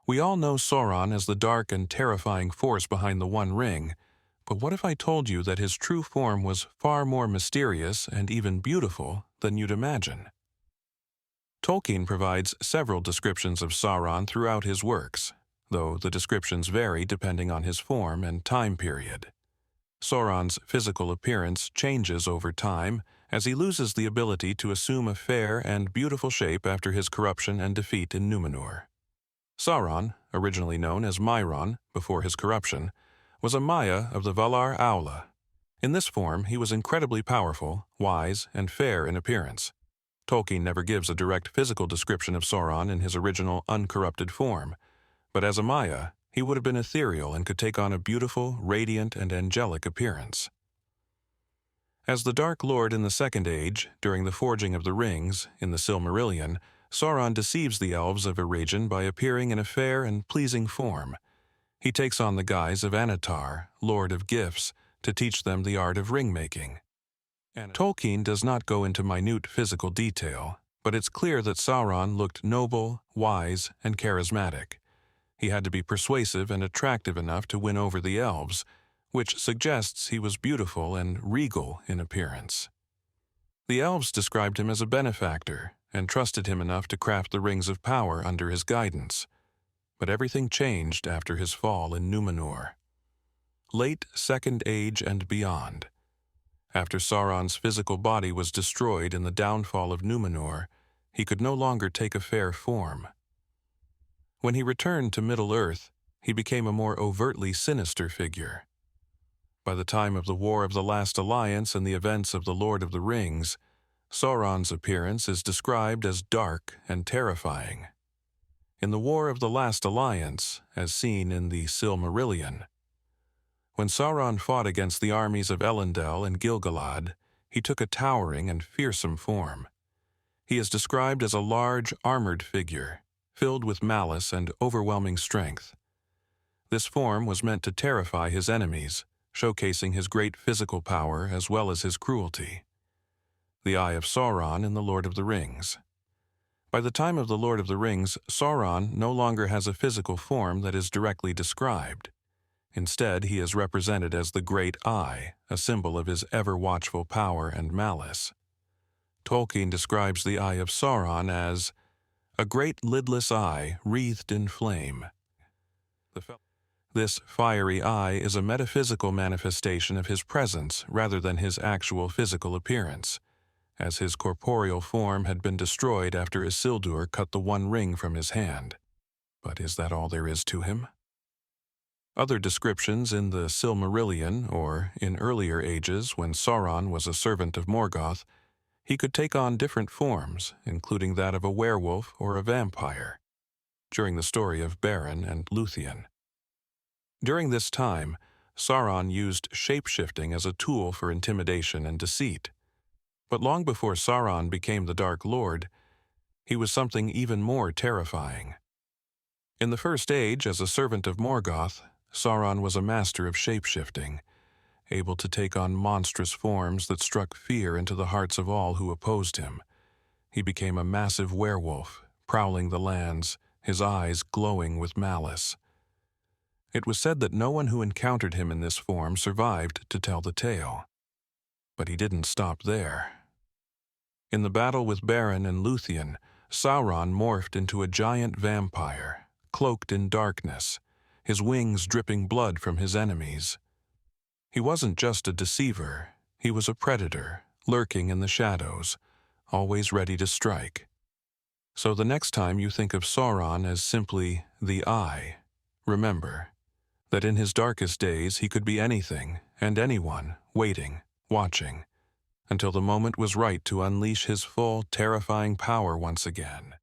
We all know Sauron as the dark and terrifying force behind the One Ring, but what if I told you that his true form was far more mysterious and even beautiful than you'd imagine? Tolkien provides several descriptions of Sauron throughout his works, though the descriptions vary depending on his form and time period. Sauron's physical appearance changes over time as he loses the ability to assume a fair and beautiful shape after his corruption and defeat in Numenor. Sauron, originally known as Mairon before his corruption, was a Maia of the Valar Aula. In this form, he was incredibly powerful, wise, and fair in appearance. Tolkien never gives a direct physical description of Sauron in his original uncorrupted form, but as a Maia, he would have been ethereal and could take on a beautiful, radiant, and angelic appearance. As the Dark Lord in the Second Age, during the forging of the rings in the Silmarillion, Sauron deceives the elves of Eregion by appearing in a fair and pleasing form. He takes on the guise of Annatar, Lord of Gifts, to teach them the art of ring-making. Tolkien does not go into minute physical detail, but it's clear that Sauron looked noble, wise, and charismatic. He had to be persuasive and attractive enough to win over the elves, which suggests he was beautiful and regal in appearance. The elves described him as a benefactor and trusted him enough to craft the Rings of Power under his guidance. But everything changed after his fall in Numenor. Late Second Age and beyond. After Sauron's physical body was destroyed in the downfall of Numenor, he could no longer take a fair form. When he returned to Middle-earth, he became a more overtly sinister figure. By the time of the War of the Last Alliance and the events of the Lord of the Rings, Sauron's appearance is described as dark and terrifying. In the War of the Last Alliance, as seen in the Silmarillion, when Sauron fought against the armies of Elendil and Gil-galad, he took a towering and fearsome form. He is described as a large, armored figure, filled with malice and overwhelming strength. This form was meant to terrify his enemies, showcasing his great physical power as well as his cruelty. The Eye of Sauron in The Lord of the Rings. By the time of The Lord of the Rings, Sauron no longer has a physical form that is directly described. Instead, he is represented as the Great Eye, a symbol of his ever-watchful power and malice. Tolkien describes the Eye of Sauron as a great lidless eye wreathed in flame. This fiery eye is a metaphysical manifestation of his presence rather than his actual physical appearance, as his corporeal form had been destroyed after Isildur cut the One Ring from his hand. But is that all there is to him? Other descriptions in the Silmarillion, or in earlier ages when Sauron was a servant of Morgoth, he could take on different forms, including that of a werewolf or a vampire, during the story of Beren and Luthien. During this time, Sauron used shape-shifting as a tool for intimidation and deceit. But long before Sauron became the Dark Lord, he was something even more terrifying. In the First Age, as a servant of Morgoth, Sauron was a master of shape-shifting, able to take on monstrous forms that struck fear into the hearts of all who opposed him. He became a massive werewolf, prowling the lands, his eyes glowing with malice. It was said that no one who encountered him in this form survived to tell the tale. But he didn't stop there. In the battle with Beren and Luthien, Sauron morphed into a giant vampire, cloaked in darkness, his wings dripping blood from his enemies. He wasn't just a deceiver, he was a predator, lurking in the shadows, always ready to strike. So the next time you think of Sauron as simply the Eye, remember that in his darkest days he could be anything and anyone, waiting, watching, until the moment was right to unleash his full, terrifying power once again.